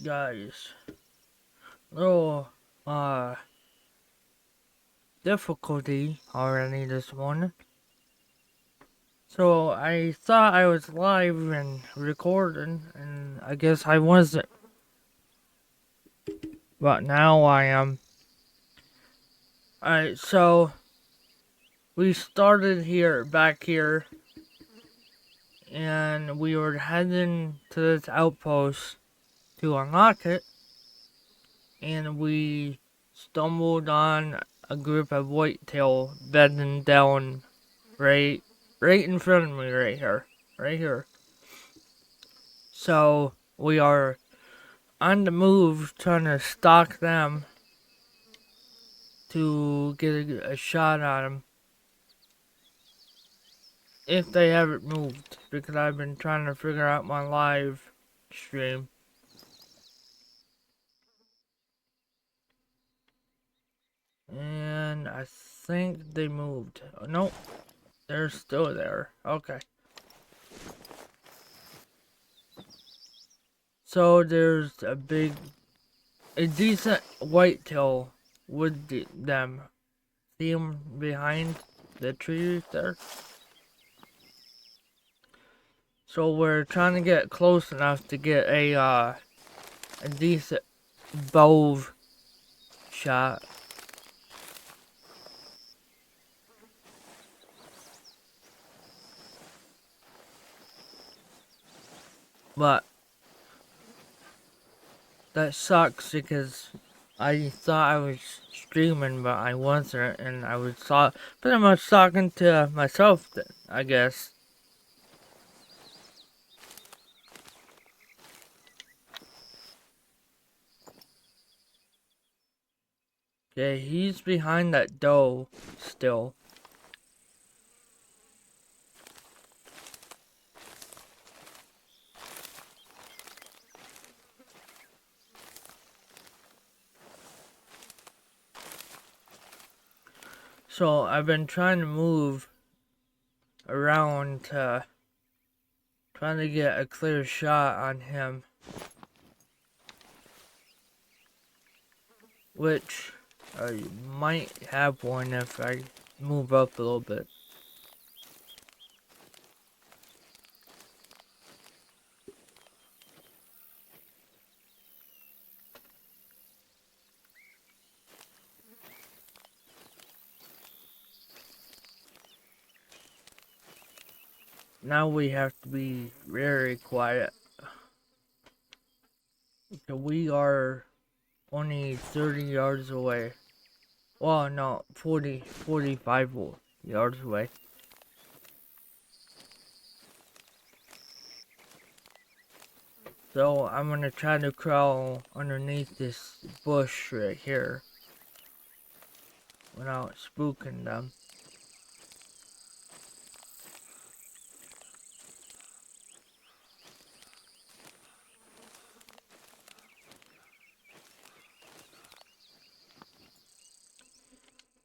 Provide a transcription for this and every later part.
Alright guys, little difficulty already this morning. So I thought I was live and recording, and I guess I wasn't. But now I am. Alright, so we started back here, and we were heading to this outpost to unlock it, and we stumbled on a group of whitetail bedding down right in front of me right here. So we are on the move trying to stalk them to get a shot on them if they haven't moved, because I've been trying to figure out my live stream. And I think they moved. Oh, nope, they're still there. Okay. So there's a decent whitetail with them. See them behind the trees there? So we're trying to get close enough to get a decent bow shot. But that sucks because I thought I was streaming, but I wasn't, and I was pretty much talking to myself, I guess. Okay, he's behind that doe still. So I've been trying to move around trying to get a clear shot on him, which I might have one if I move up a little bit. Now we have to be very quiet. So we are only 30 yards away. Well, no, 45 yards away. So I'm gonna try to crawl underneath this bush right here without spooking them.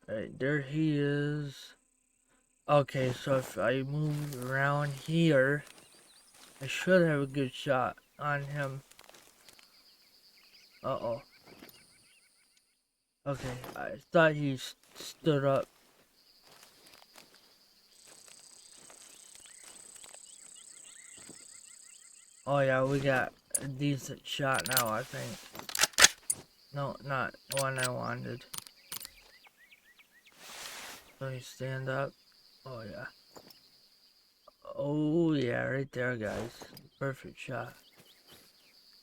Right, there he is. Okay, so if I move around here, I should have a good shot on him. Uh-oh. Okay, I thought he stood up. Oh yeah, we got a decent shot now, I think. No, not one I wanted. Let me stand up. Oh yeah. Oh yeah, right there, guys. Perfect shot.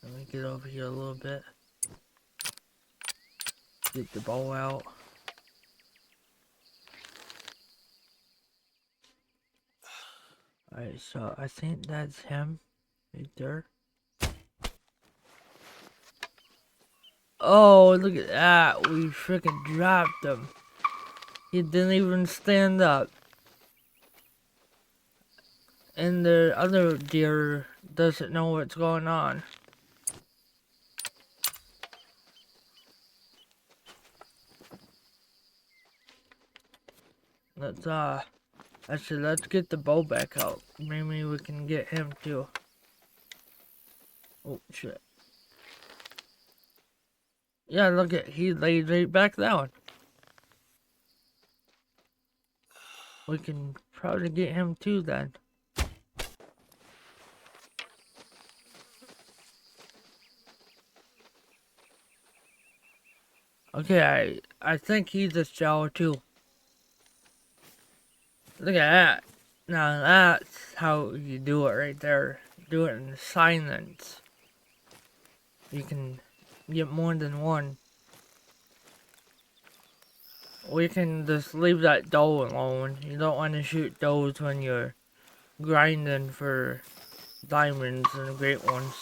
Let me get over here a little bit. Get the bow out. Alright, so I think that's him. Right there. Oh, look at that. We freaking dropped him. He didn't even stand up. And the other deer doesn't know what's going on. Let's get the bow back out. Maybe we can get him too. Oh shit. Yeah, look at, he laid right back down. We can probably get him too then. Okay, I think he's a shower too. Look at that. Now that's how you do it right there. Do it in silence. You can get more than one. We can just leave that dough alone. You don't want to shoot doughs when you're grinding for diamonds and great ones.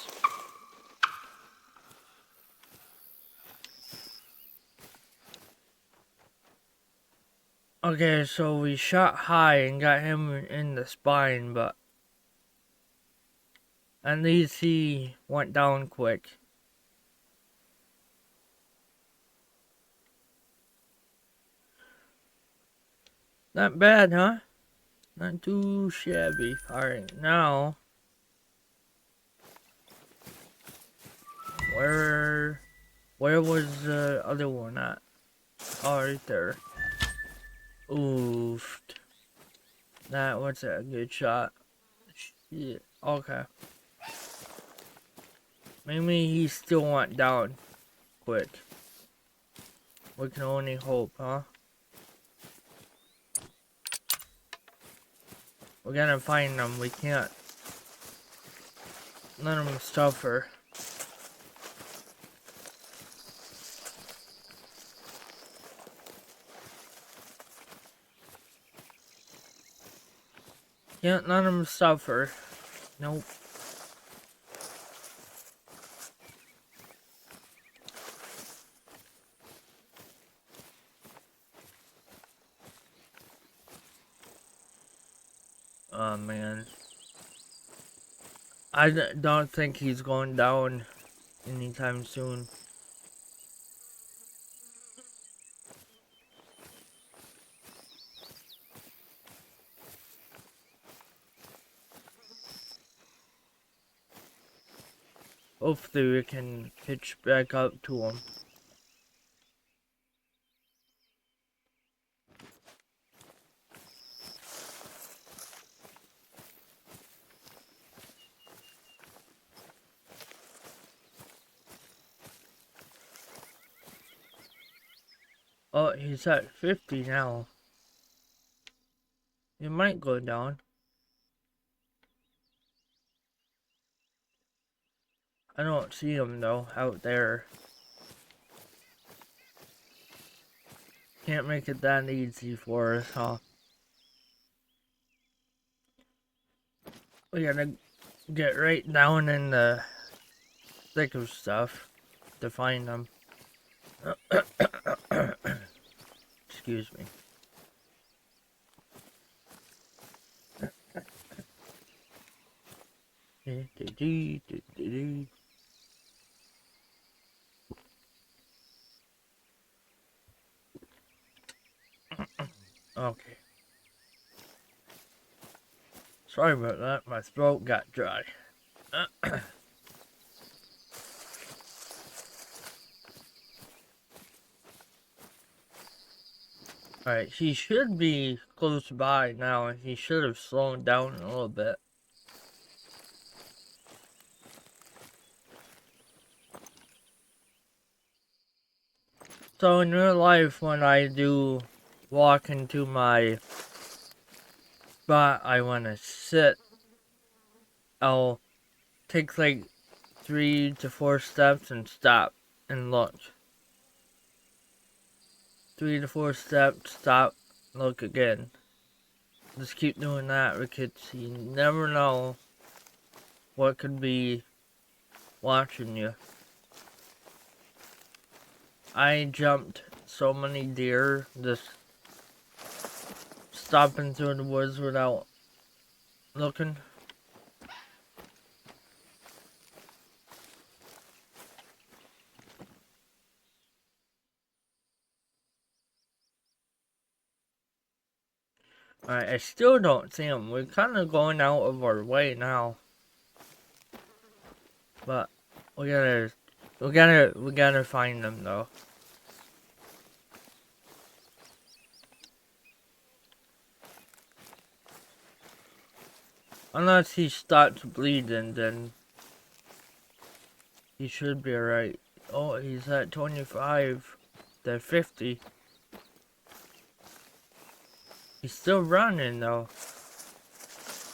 Okay, so we shot high and got him in the spine, but at least he went down quick. Not bad, huh? Not too shabby. Alright, now... Where was the other one at? Oh, right there. Oof. That was a good shot. Shit. Okay. Maybe he still went down quick. We can only hope, huh? We're gonna find them. We can't let them suffer. Can't let them suffer. Nope. Oh man. Don't think he's going down anytime soon. Hopefully we can pitch back up to him. Oh, he's at 50 now. He might go down. I don't see him though, out there. Can't make it that easy for us, huh? We gotta get right down in the thick of stuff to find them. Excuse me. Okay. Sorry about that, my throat got dry. Alright, he should be close by now, and he should have slowed down a little bit. So in real life, when I do walk into my spot I want to sit, I'll take like 3 to 4 steps and stop and look. 3 to 4 steps, stop, look again. Just keep doing that because you never know what could be watching you. I jumped so many deer just stopping through the woods without looking. Alright, I still don't see them. We're kind of going out of our way now. But we gotta We gotta find them though. Unless he stops bleeding, then he should be alright. Oh, he's at 25 to 50. He's still running though.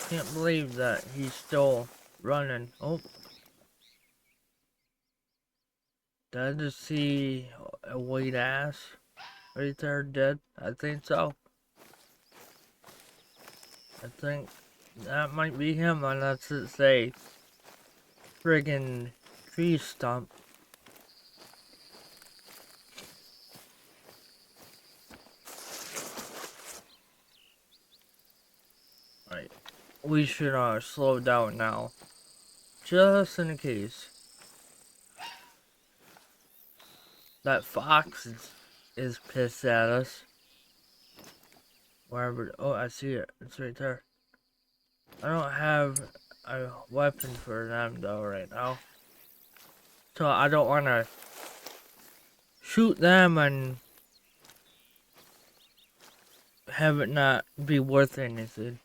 Can't believe that he's still running. Oh. Did I just see a white ass right there dead? I think so. I think that might be him, unless it say friggin' tree stump. Right. We should slow down now. Just in case. That fox is pissed at us. Wherever. Oh, I see it. It's right there. I don't have a weapon for them though right now. So I don't want to shoot them and have it not be worth anything.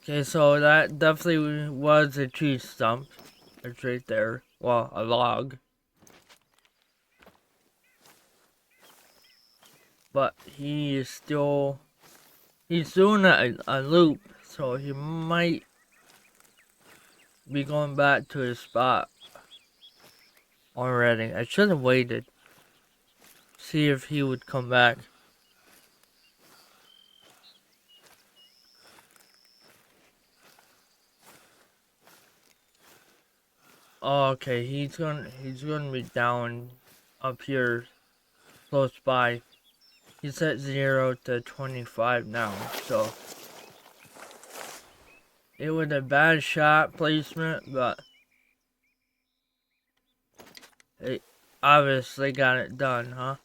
Okay, so that definitely was a tree stump. It's right there. Well, a log. But he is still... He's doing a loop, so he might be going back to his spot already. I should have waited. See if he would come back. Oh, okay, he's gonna be down up here close by. He's at 0 to 25 now, so it was a bad shot placement, but it obviously got it done, huh?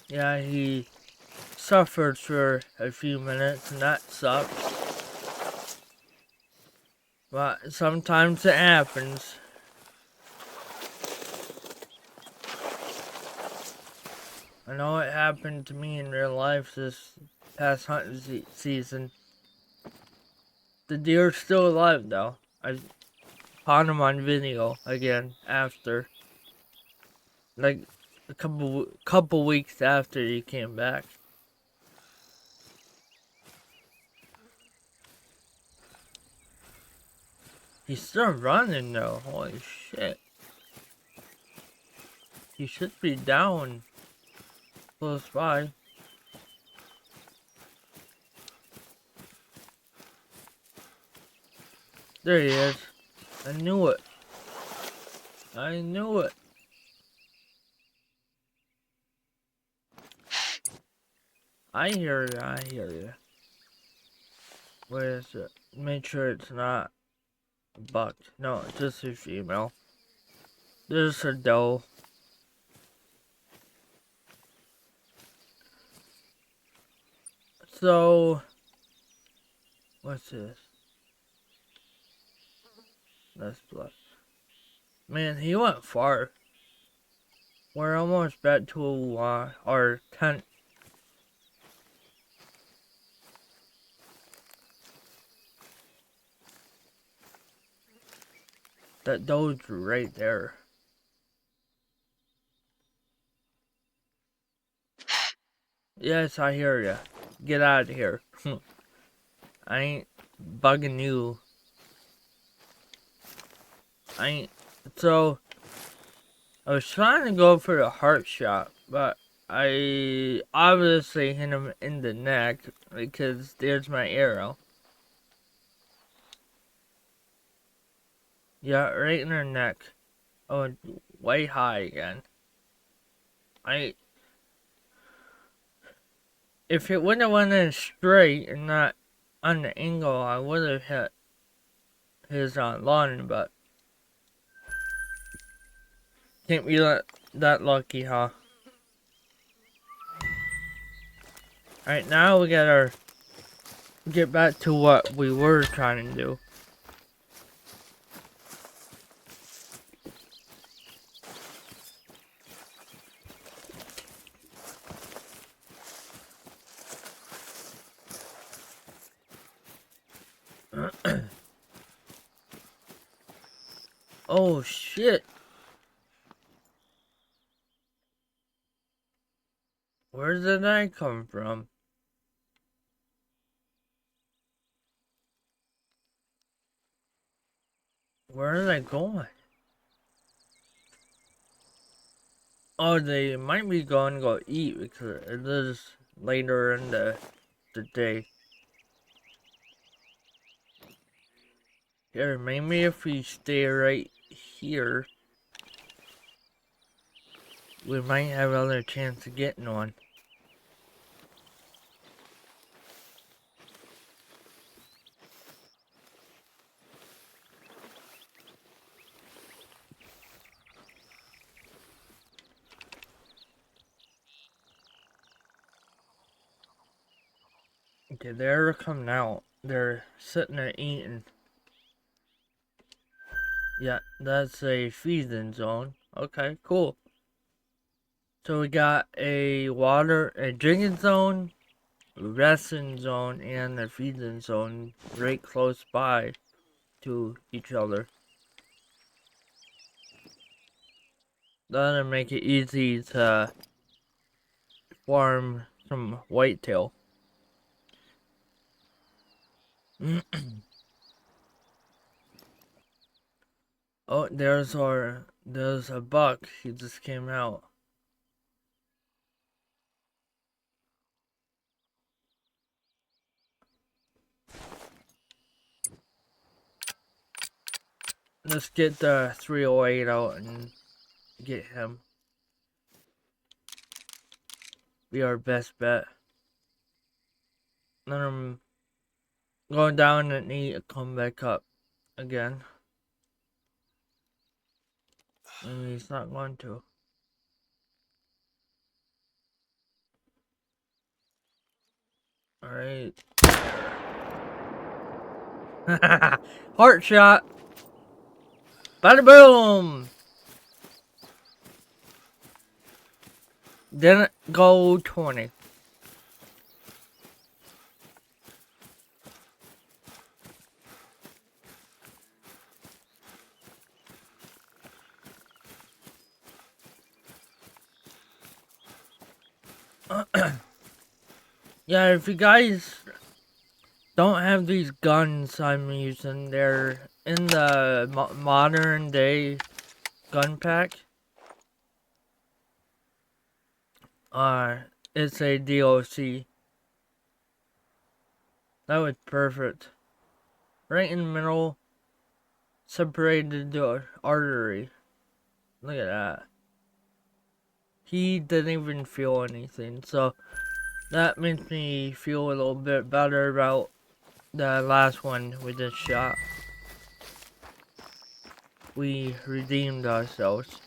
Yeah, he suffered for a few minutes, and that sucks. But sometimes it happens. I know it happened to me in real life this past hunting season. The deer's still alive though. I caught him on video again after. Like a couple weeks after he came back. He's still running though. Holy shit. He should be down close by. There he is. I knew it. I knew it. I hear you. I hear you. Where is it? Make sure it's not a buck. No, it's just a female. There's a doe. So, what's this? That's blood. Man, he went far. We're almost back to our tent. That doe's right there. Yes, I hear ya. Get out of here. I ain't bugging you. I ain't. So, I was trying to go for the heart shot, but I obviously hit him in the neck because there's my arrow. Yeah, right in her neck. Oh, way high again. If it would have went in straight and not on the angle, I would have hit his lawn, but can't be that lucky, huh? Alright, now we got our get back to what we were trying to do. Oh shit. Where did that come from? Where are they going? Oh, they might be going to go eat because it is later in the day. Here, maybe if we stay right here, we might have another chance of getting one. Okay, they're coming out. They're sitting there eating. Yeah, that's a feeding zone. Okay, cool. So we got a drinking zone, a resting zone, and a feeding zone right close by to each other. That'll make it easy to farm some whitetail. Oh, there's a buck. He just came out. Let's get the 308 out and get him. Be our best bet. Let him go down and eat and come back up again. Maybe he's not going to. Alright. Heart shot. Bada boom. Didn't go 20. Yeah, if you guys don't have these guns I'm using, they're in the modern day gun pack. It's a DLC. That was perfect. Right in the middle, separated the artery. Look at that. He didn't even feel anything, so that makes me feel a little bit better about the last one we just shot. We redeemed ourselves.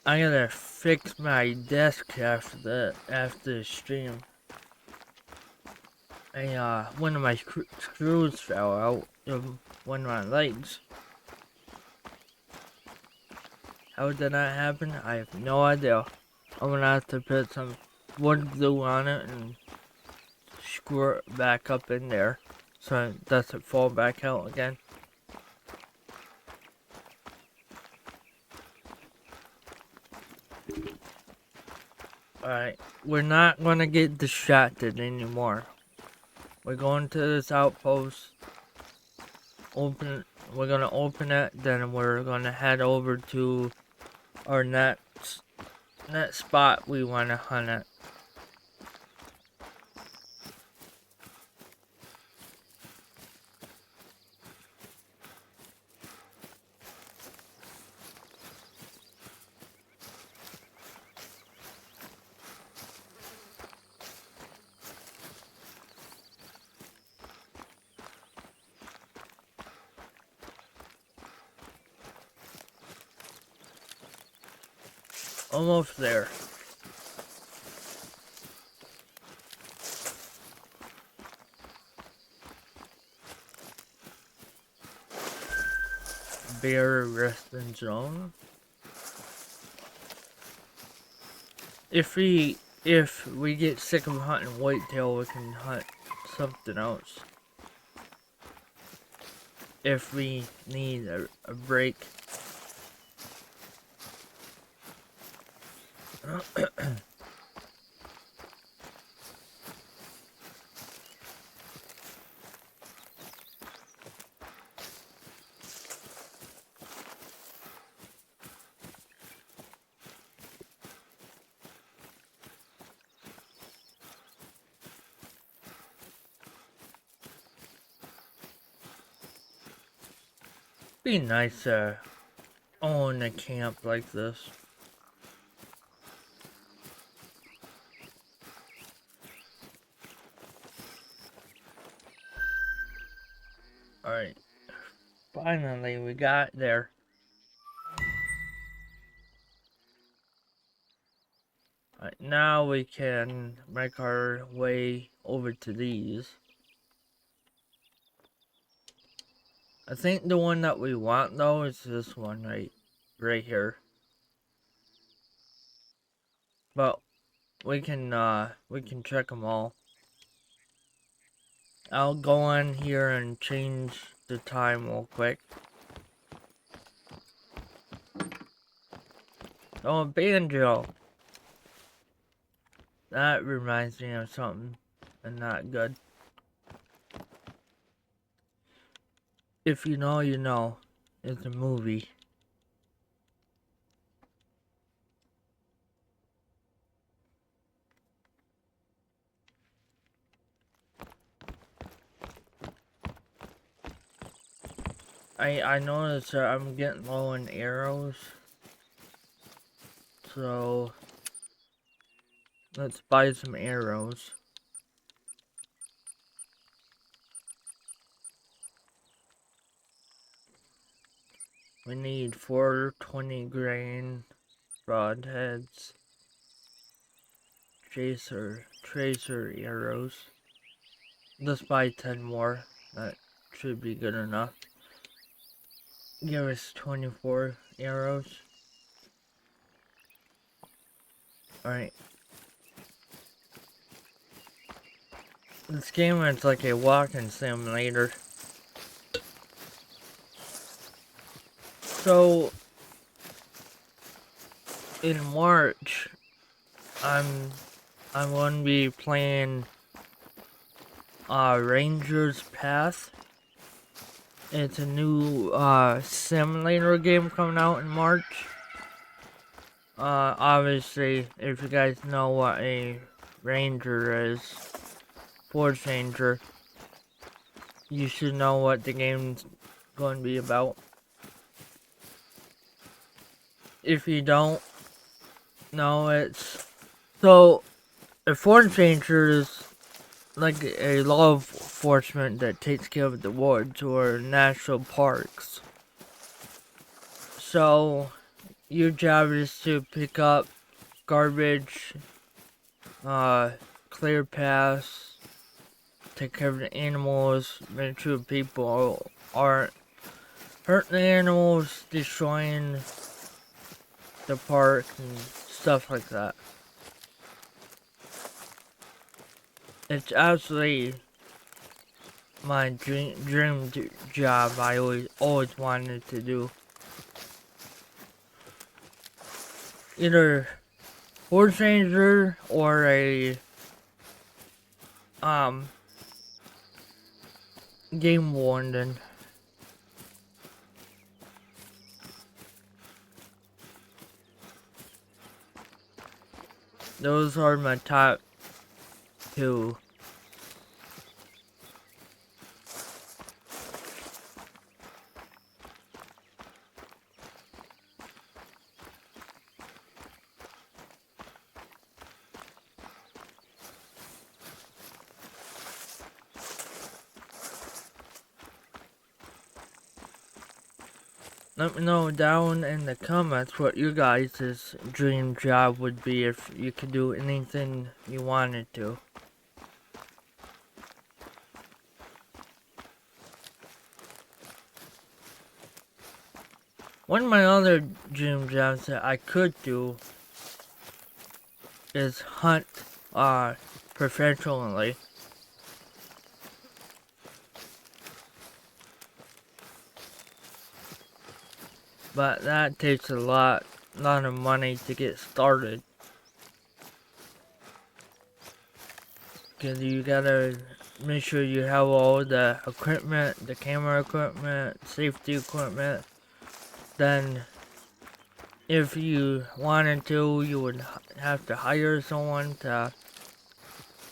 I gotta fix my desk after the stream. One of my screws fell out of one of my legs. How did that happen? I have no idea. I'm gonna have to put some wood glue on it and screw it back up in there so it doesn't fall back out again. Alright, we're not gonna get distracted anymore. We're going to this outpost. We're gonna open it, then we're gonna head over to our next spot we wanna hunt at. Almost there. Bear resting zone. If we get sick of hunting whitetail, we can hunt something else. If we need a break. Be nice to own a camp like this. Alright. Finally, we got there. Alright, now we can make our way over to these. I think the one that we want though is this one right here. But we can check them all. I'll go on here and change the time real quick. Oh, banjo. That reminds me of something and not good. If you know, you know. It's a movie. I noticed that I'm getting low on arrows. So let's buy some arrows. We need 420 grain broadheads. Tracer arrows. Let's buy 10 more. That should be good enough. Give us 24 arrows. Alright. This game is like a walking simulator. So in March, I'm going to be playing Ranger's Path. It's a new simulator game coming out in March. Obviously, if you guys know what a ranger is, forest ranger, you should know what the game's going to be about. If you don't know, it's so a forest ranger is like a law enforcement that takes care of the woods or national parks. So your job is to pick up garbage, clear paths, take care of the animals, make sure people aren't hurting the animals, destroying the park and stuff like that. It's absolutely my dream job. I always wanted to do. Either forest ranger or a game warden. Those are my top two. Let me know down in the comments what your guys' dream job would be if you could do anything you wanted to. One of my other dream jobs that I could do is hunt professionally. But that takes a lot of money to get started. Because you gotta make sure you have all the equipment, the camera equipment, safety equipment. Then, if you wanted to, you would have to hire someone to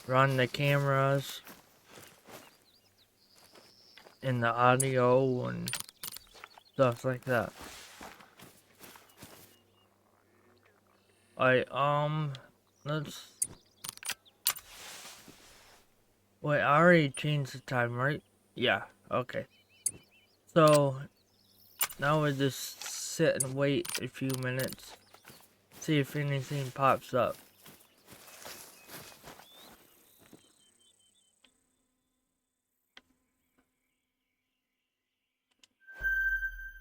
run the cameras and the audio and stuff like that. Let's... Wait, I already changed the time, right? Yeah, okay. So, now we just sit and wait a few minutes. See if anything pops up.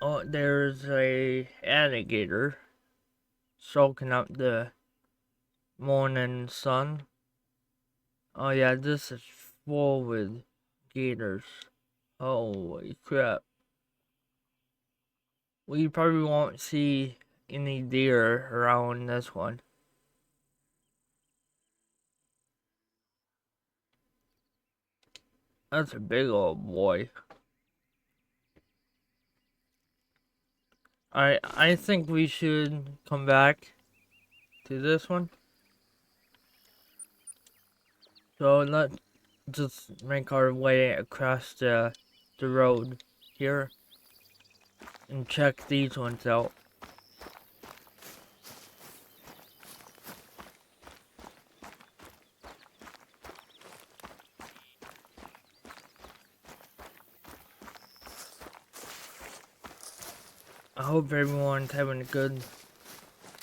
Oh, there's a alligator soaking up the morning sun. Oh yeah, this is full with gators. Holy crap. We probably won't see any deer around this one. That's a big old boy. Alright, I think we should come back to this one. So let's just make our way across the road here and check these ones out. I hope everyone's having a good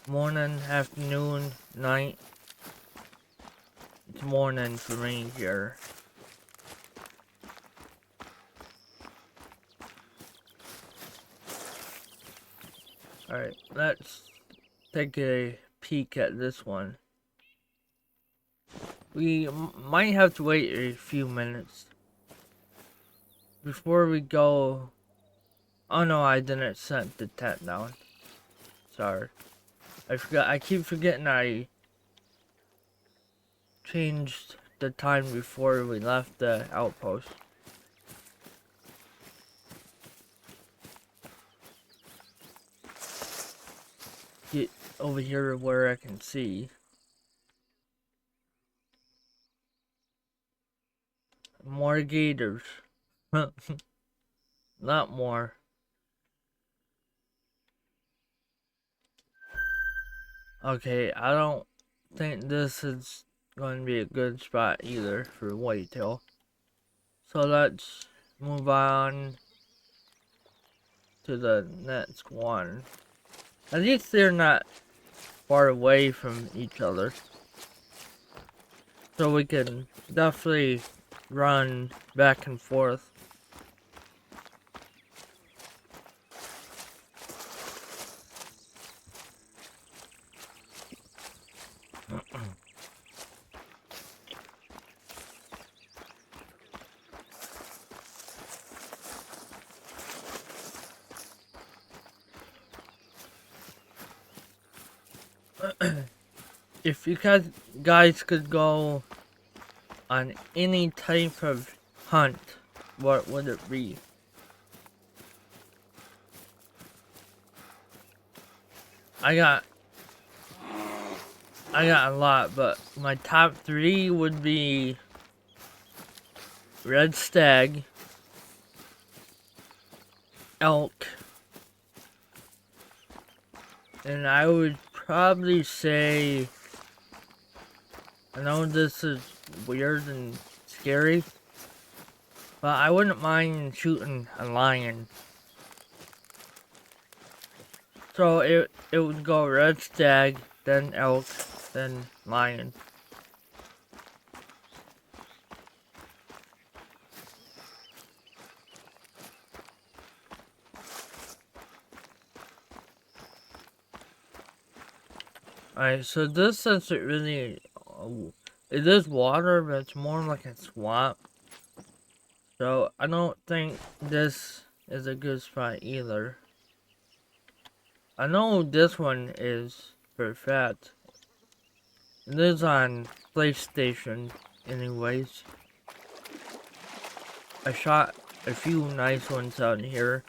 morning, afternoon, night. It's morning for me here. Alright, let's take a peek at this one. We might have to wait a few minutes before we go. Oh no, I didn't set the tent down. Sorry. I forgot. I keep forgetting I changed the time before we left the outpost. Get over here where I can see. More gators. Not more. Okay, I don't think this is going to be a good spot either for whitetail. So let's move on to the next one. At least they're not far away from each other. So we can definitely run back and forth. If you guys could go on any type of hunt, what would it be? I got a lot, but my top 3 would be red stag, elk, and I would probably say, I know this is weird and scary, but I wouldn't mind shooting a lion. So it would go red stag, then elk, then lion. Alright, so this isn't really... it is water, but it's more like a swamp. So I don't think this is a good spot either. I know this one is perfect. It is on PlayStation anyways. I shot a few nice ones out here.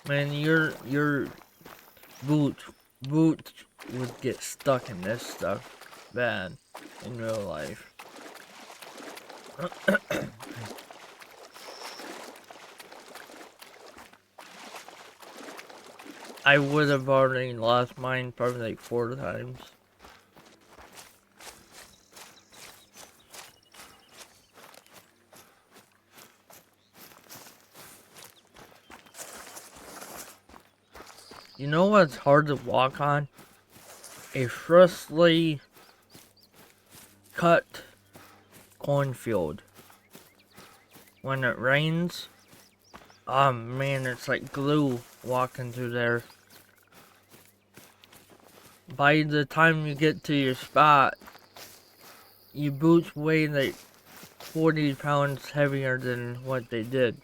Man, your boot would get stuck in this stuff bad in real life. I would have already lost mine probably like 4 times. You know what's hard to walk on? A freshly cut cornfield. When it rains, oh man, it's like glue walking through there. By the time you get to your spot, your boots weigh like 40 pounds heavier than what they did.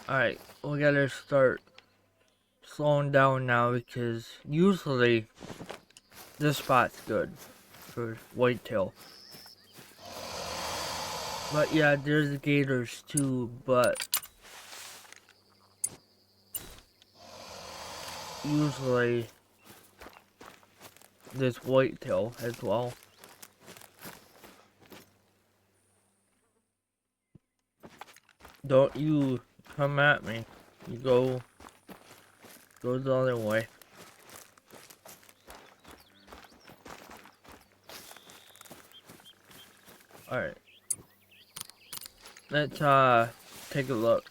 Alright, we gotta start slowing down now because usually this spot's good for whitetail. But yeah, there's gators too, but usually there's whitetail as well. Don't you come at me. You go the other way. Alright. Let's take a look.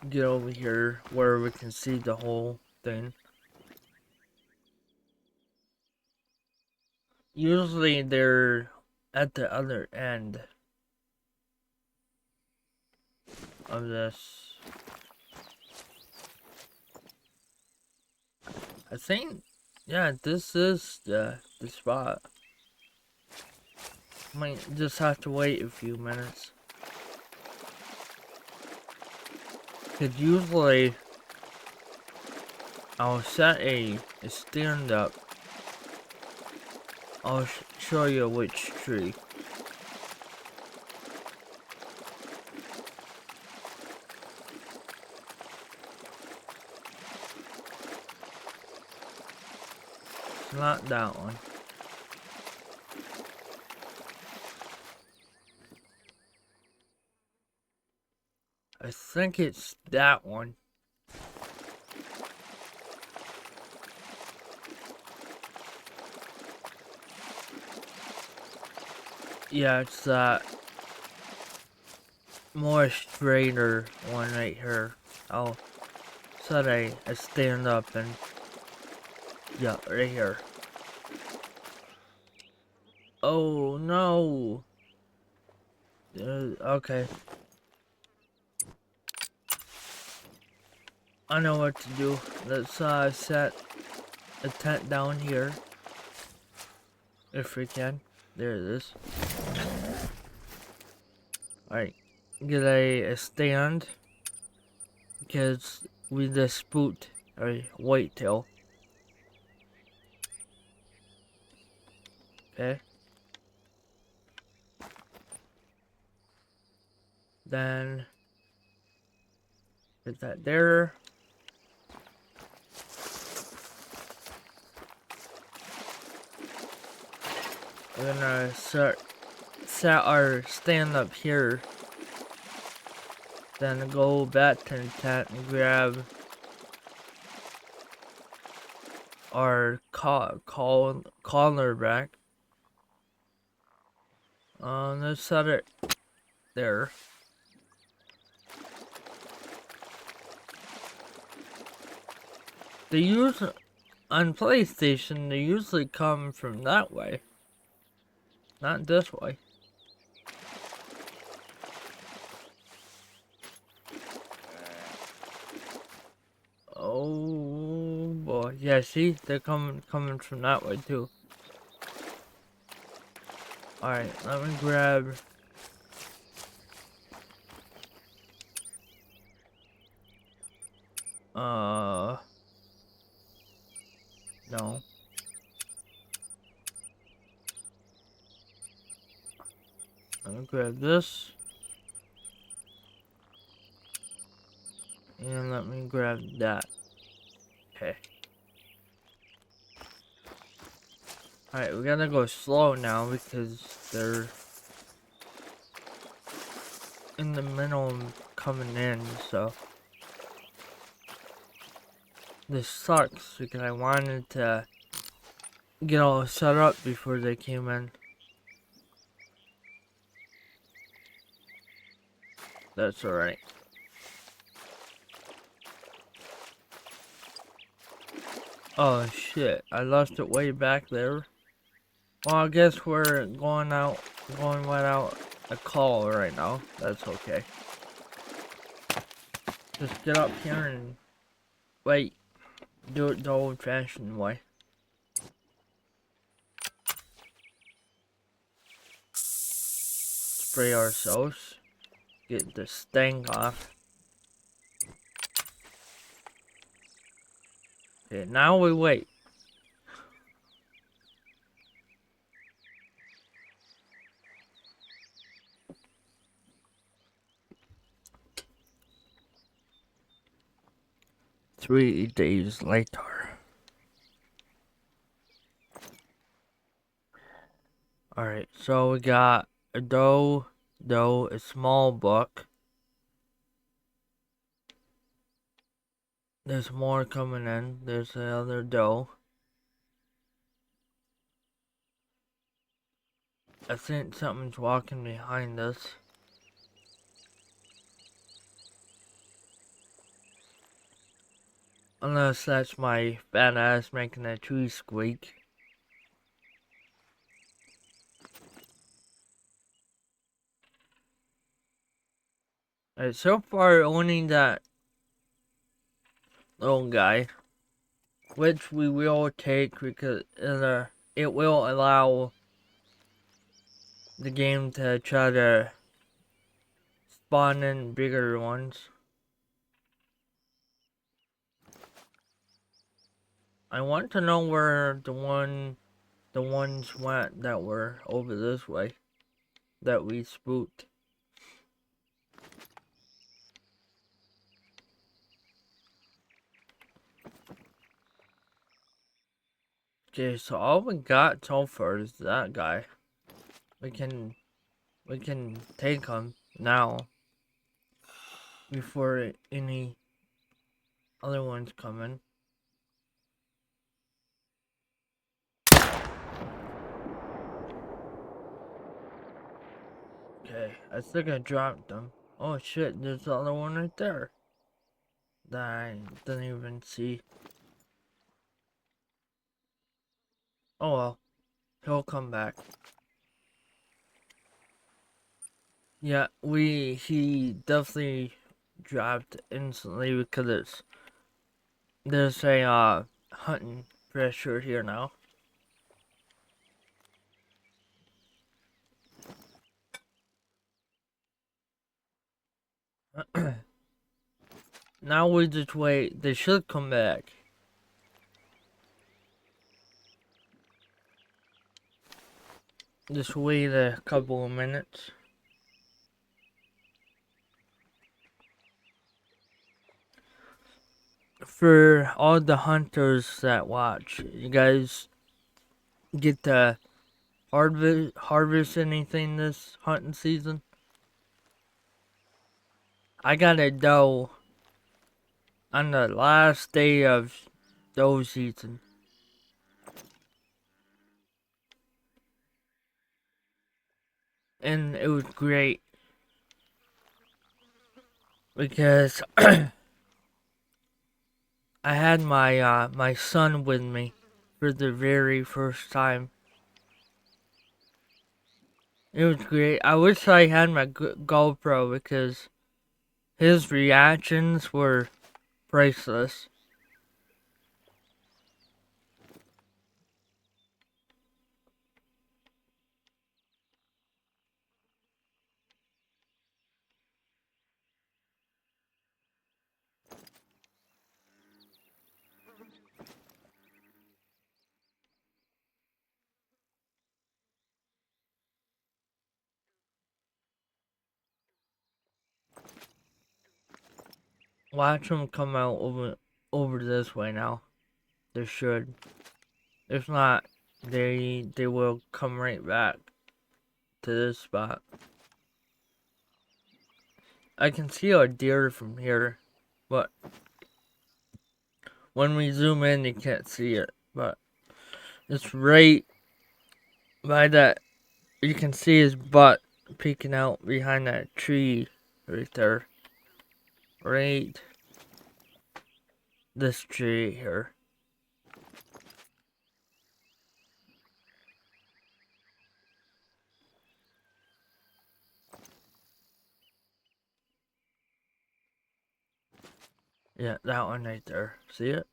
Get over here where we can see the whole thing. Usually they're at the other end of this. I think, yeah, this is the spot. Might just have to wait a few minutes. Cause usually I'll set a stand up. I'll show you which tree. It's not that one. I think it's that one. Yeah, it's that more straighter one right here. I'll set a stand up and yeah, right here. Oh no. Okay. I know what to do. Let's set a tent down here. If we can. There it is. Alright. Get a stand. Because we just spooked a whitetail. Okay. Then put that there. We're gonna set our stand up here. Then go back to the tent and grab our collar back. Let's set it there. They use on PlayStation. They usually come from that way, not this way. Oh boy, yeah. See, they're coming from that way too. All right, let me grab. No. Let me grab this. And let me grab that. Okay. Alright, we gotta go slow now because they're in the middle of coming in, so. This sucks because I wanted to get all set up before they came in. That's alright. Oh shit, I left it way back there. Well, I guess we're going without a call right now. That's okay. Just get up here and wait. Do it the old-fashioned way. Spray ourselves. Get the stank off. Okay, now we wait. Three days later. Alright, so we got a doe, a small buck. There's more coming in. There's another doe. I think something's walking behind us. Unless that's my badass making a tree squeak. Alright, so far only that little guy, which we will take because it will allow the game to try to spawn in bigger ones. I want to know where the ones went that were over this way that we spooked. Okay, so all we got so far is that guy. We can take him now before any other ones come in. Okay, I think I dropped them. Oh shit, there's the other one right there that I didn't even see. Oh well, he'll come back. Yeah, he definitely dropped instantly because there's a hunting pressure here now. Now we just wait. They should come back. Just wait a couple of minutes. For all the hunters that watch, you guys get to harvest anything this hunting season. I got a doe on the last day of doe season. And it was great because I had my son with me for the very first time. It was great. I wish I had my GoPro because his reactions were priceless. Watch them come out over this way now. They should. If not, they will come right back to this spot. I can see a deer from here, but when we zoom in, you can't see it. But it's right by that. You can see his butt peeking out behind that tree right there. Right this tree here. Yeah, that one right there. See it?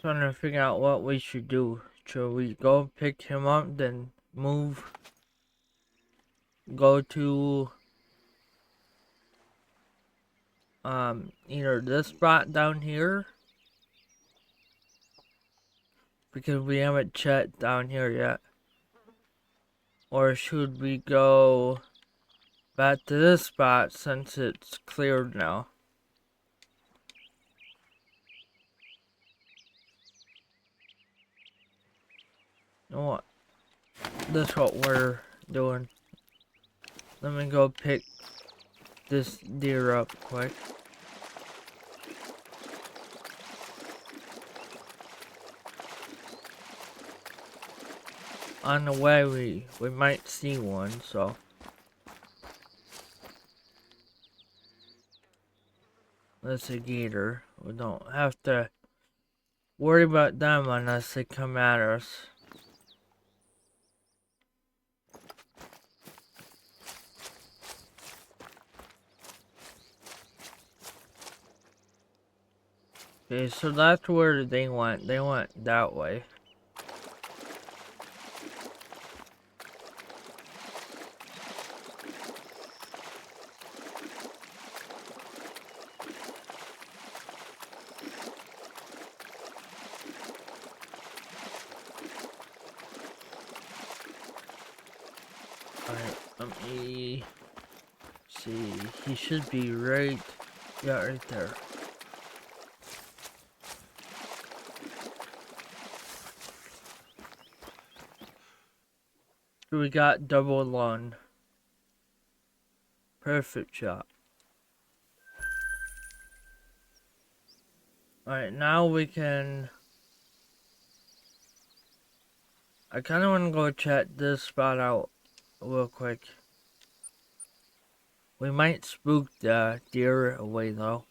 Trying to figure out what we should do. Should we go pick him up, then move? Go to either this spot down here, because we haven't checked down here yet, or should we go back to this spot since it's cleared now? You know what? That's what we're doing. Let me go pick this deer up quick. On the way, we might see one, so. That's a gator. We don't have to worry about them unless they come at us. Okay, so that's where they went. They went that way. Alright, let me see. He should be right, yeah, right there. We got double one. Perfect shot. Alright, now we can... I kind of want to go check this spot out real quick. We might spook the deer away though.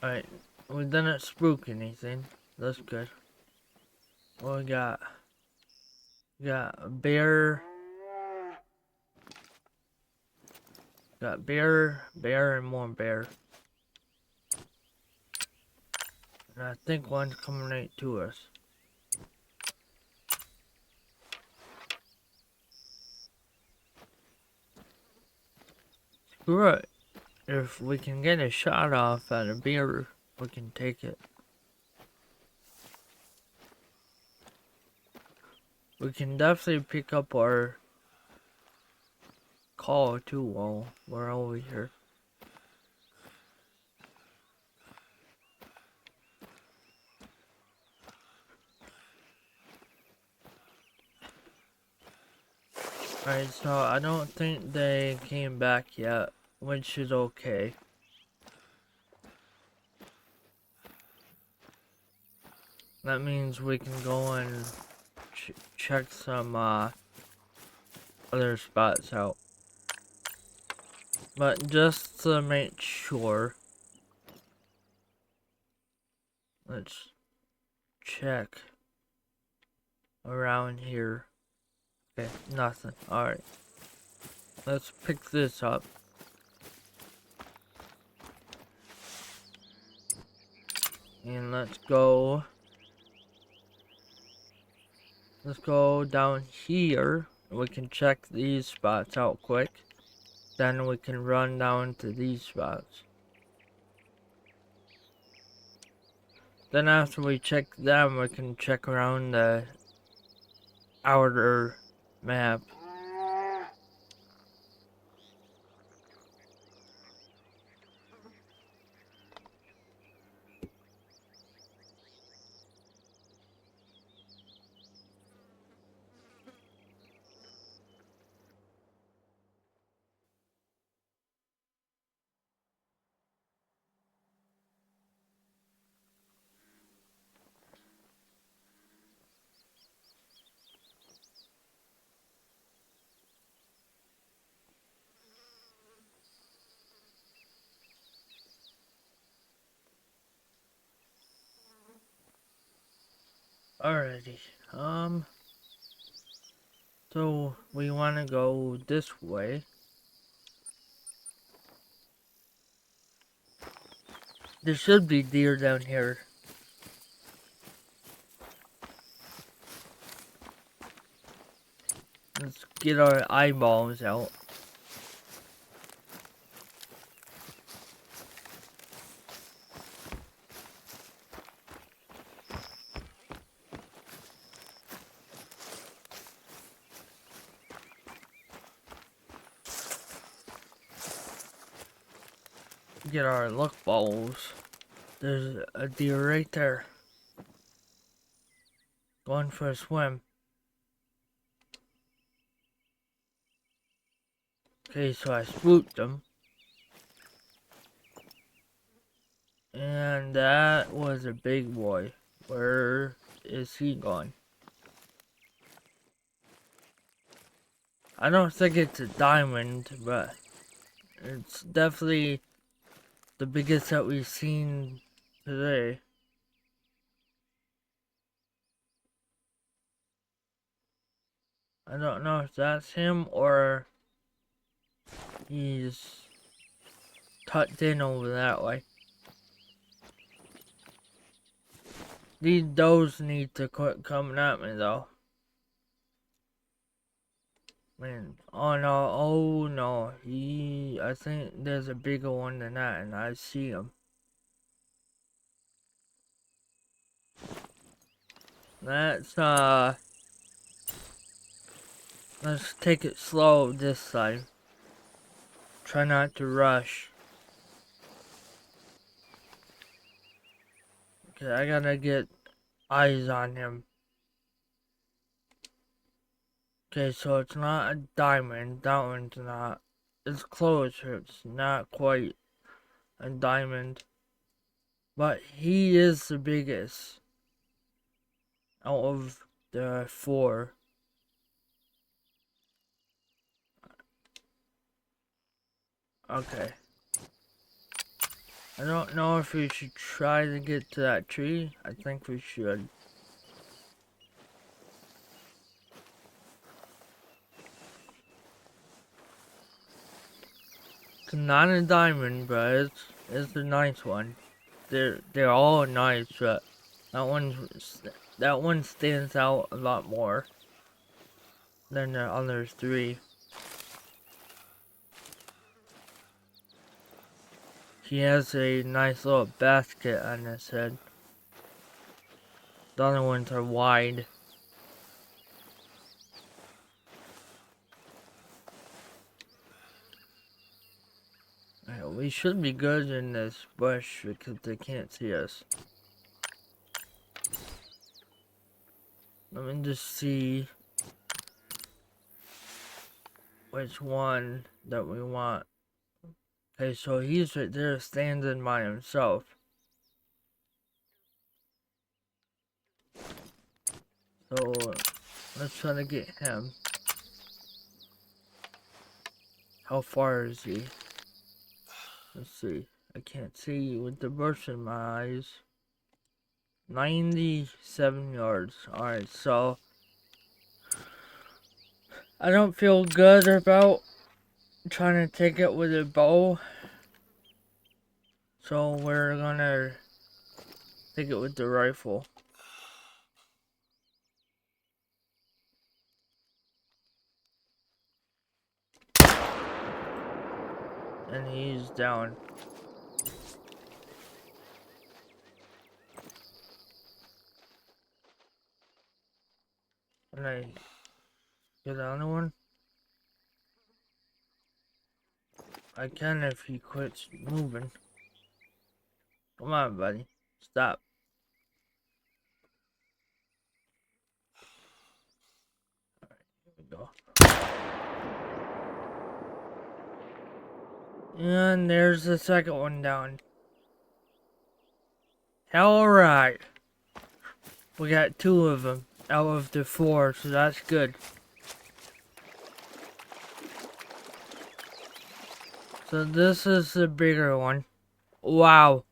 Alright, we didn't spook anything. That's good. What we got? We got a bear. Got bear, and more bear. And I think one's coming right to us. Screw it. If we can get a shot off at a beer, we can take it. We can definitely pick up our call too while we're over here. Alright, so I don't think they came back yet, which is okay. That means we can go and check some other spots out. But just to make sure, let's check around here. Okay, nothing. Alright. Let's pick this up. And let's go down here. We can check these spots out quick. Then we can run down to these spots. Then after we check them, we can check around the outer map. Alrighty, so we want to go this way. There should be deer down here. Let's get our eyeballs out. Get our luck balls. There's a deer right there. Going for a swim. Okay, so I swooped him. And that was a big boy. Where is he gone? I don't think it's a diamond, but it's definitely the biggest that we've seen today. I don't know if that's him or he's tucked in over that way. These does need to quit coming at me though. Man, oh no, I think there's a bigger one than that and I see him. Let's take it slow this time. Try not to rush. Okay, I gotta get eyes on him. Okay, so it's not a diamond. That one's not. It's closer. It's not quite a diamond. But he is the biggest out of the four. Okay. I don't know if we should try to get to that tree. I think we should. It's not a diamond, but it's a nice one. they're all nice, but that one stands out a lot more than the other three. He has a nice little basket on his head. The other ones are wide. We should be good in this bush because they can't see us. Let me just see which one that we want. Okay, so he's right there standing by himself. So let's try to get him. How far is he? Let's see. I can't see with the brush in my eyes. 97 yards. Alright, so I don't feel good about trying to take it with a bow. So we're gonna take it with the rifle. And he's down. And I get the other one. I can if he quits moving. Come on, buddy. Stop. Alright, here we go. And there's the second one down. Alright. We got 2 of them out of the 4, so that's good. So this is the bigger one. Wow.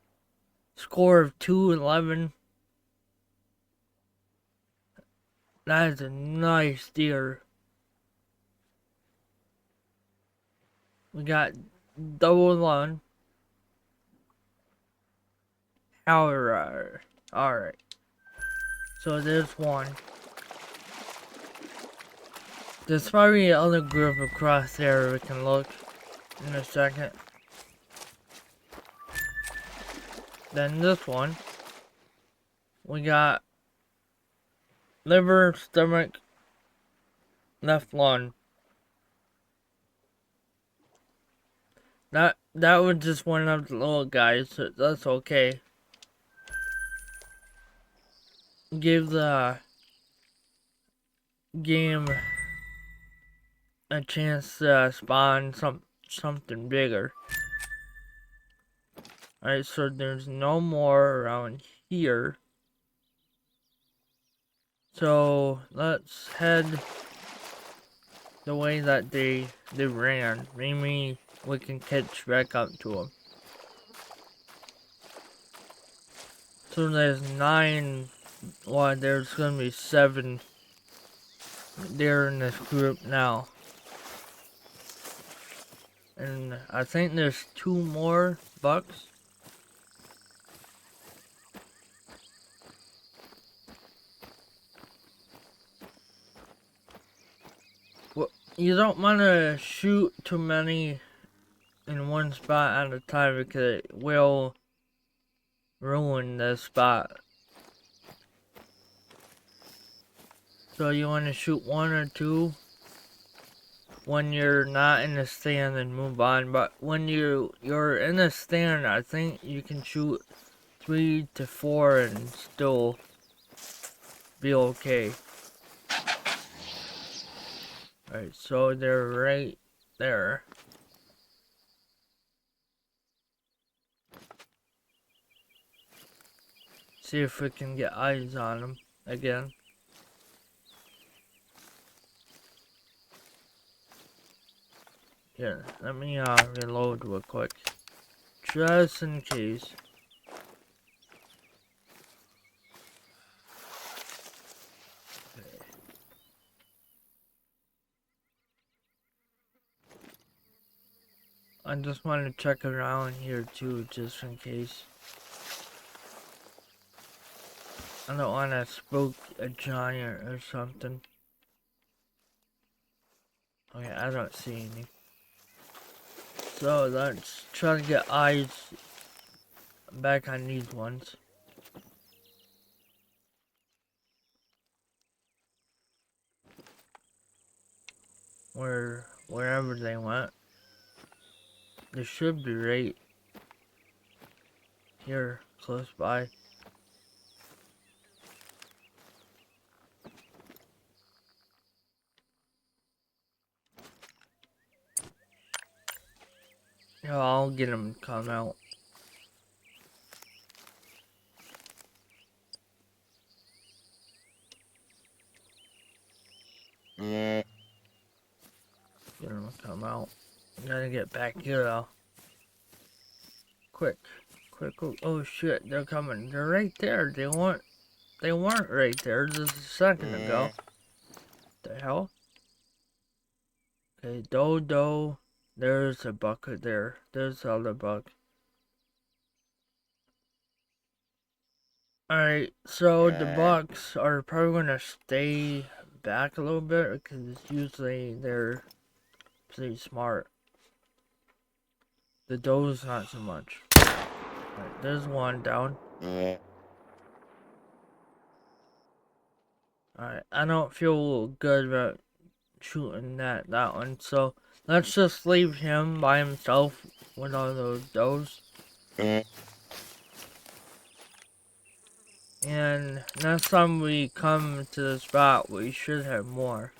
Score of 211. That is a nice deer. We got double one. Alright. Alright. So there's one. There's probably another group across there we can look in a second. Then this one. We got liver, stomach, left lung. That was just one of the little guys, so that's okay. Give the game a chance to spawn something bigger. Alright, so there's no more around here. So let's head the way that they ran. Maybe we can catch back up to them. So there's 9. Well, there's gonna be 7 there in this group now. And I think there's 2 more bucks. Well, you don't want to shoot too many in one spot at a time because it will ruin the spot. So you want to shoot 1 or 2 when you're not in the stand and move on. But when you're in the stand, I think you can shoot 3 to 4 and still be okay. Alright, so they're right there. See if we can get eyes on them again. Here, let me reload real quick. Just in case. I just want to check around here too, just in case. I don't want to spook a giant or something. Okay, I don't see any. So let's try to get eyes back on these ones. Wherever they went. They should be right here, close by. Yeah, I'll get them to come out. Get them to come out. Gotta get back here though. Quick. Quick. Oh shit, they're coming. They're right there. They weren't right there just a second ago. The hell? Okay, Dodo. There's a bucket there. There's the other buck. Alright, so the bucks are probably gonna stay back a little bit because usually they're pretty smart. The does not so much. Alright, there's one down. Alright, I don't feel good about shooting that one, so let's just leave him by himself with all those does. And next time we come to the spot, we should have more.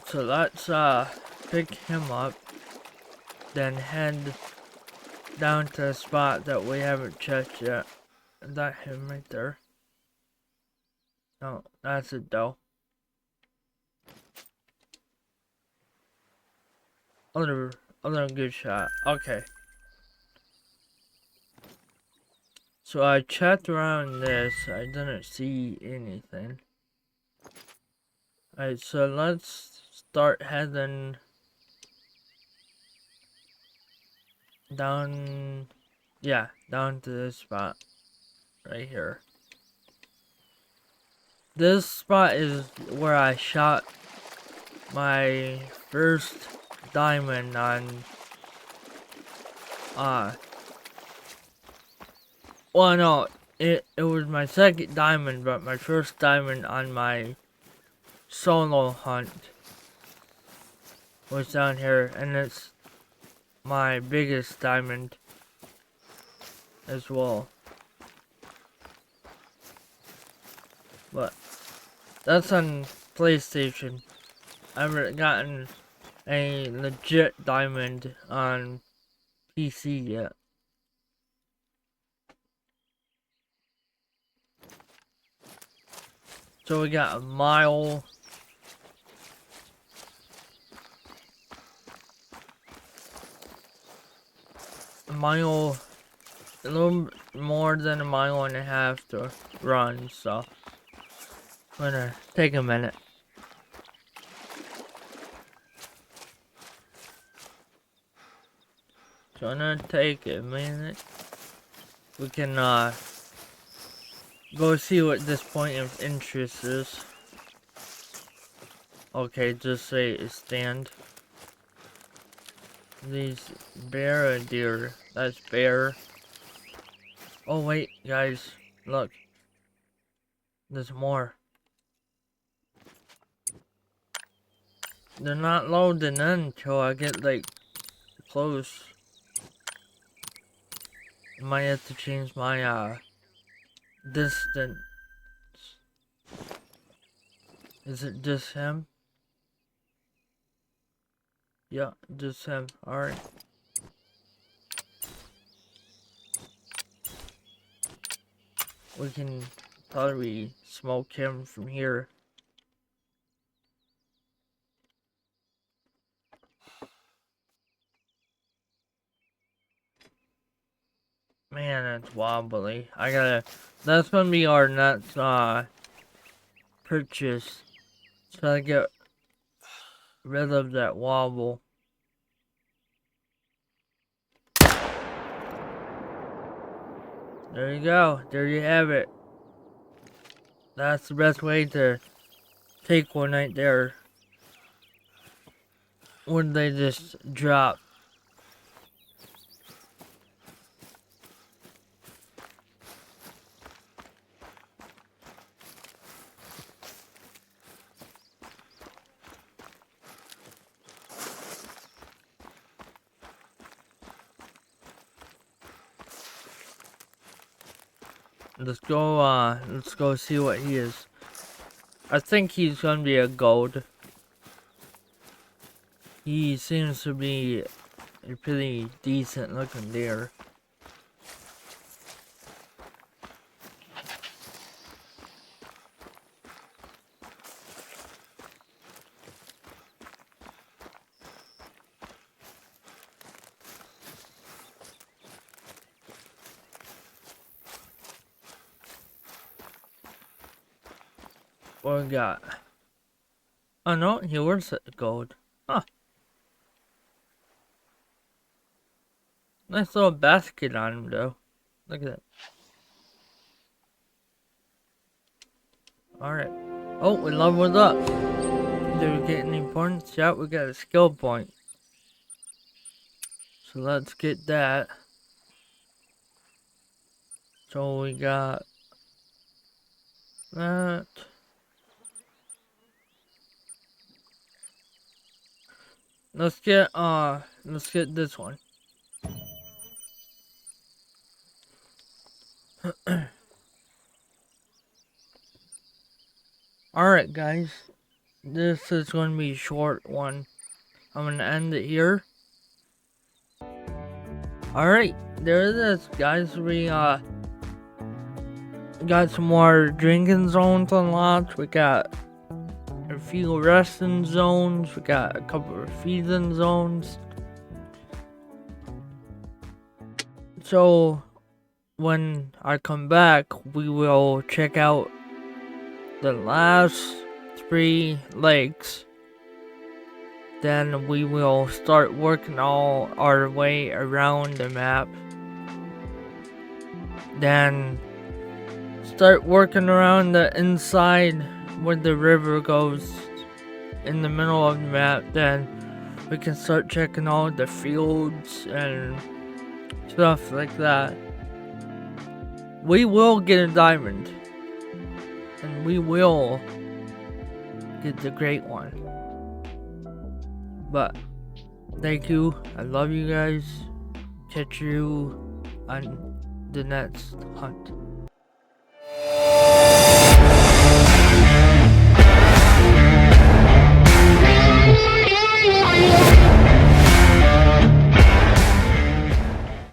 So let's pick him up, then head down to the spot that we haven't checked yet. Is that him right there? No, that's a doe. Other good shot. Okay. So I checked around this. I didn't see anything. Alright, so let's start heading down. Yeah, down to this spot. Right here. This spot is where I shot my first diamond on well, no, it was my second diamond, but my first diamond on my solo hunt was down here, and it's my biggest diamond as well. But that's on PlayStation. I haven't gotten a legit diamond on PC yet. So we got a mile. A little more than a mile and a half to run, so I'm gonna take a minute. So I'm gonna take a minute. We can go see what this point of interest is. Okay, just say stand. These bear deer. That's bear. Oh wait, guys, look. There's more. They're not loading in until I get like close. I might have to change my distance. Is it just him? Yeah, just him. Alright. We can probably smoke him from here. Man, that's wobbly. That's gonna be our next purchase. Try to get rid of that wobble. There you go. There you have it. That's the best way to take one right there. When they just drop. Let's go see what he is. I think he's gonna be a gold. He seems to be a pretty decent looking deer. What we got? Oh no, he was gold. Huh. Nice little basket on him though. Look at that. Alright. Oh, we leveled up. Did we get any points? Yeah, we got a skill point. So let's get that. So we got that. Let's get this one. Alright guys, this is going to be a short one. I'm going to end it here. Alright, there it is guys. We got some more drinking zones unlocked. We got a few resting zones. We got a couple of feeding zones. So when I come back, we will check out the last 3 lakes. Then we will start working all our way around the map. Then start working around the inside where the river goes in the middle of the map. Then we can start checking all the fields and stuff like that. We will get a diamond. And we will get the great one. But thank you. I love you guys. Catch you on the next hunt.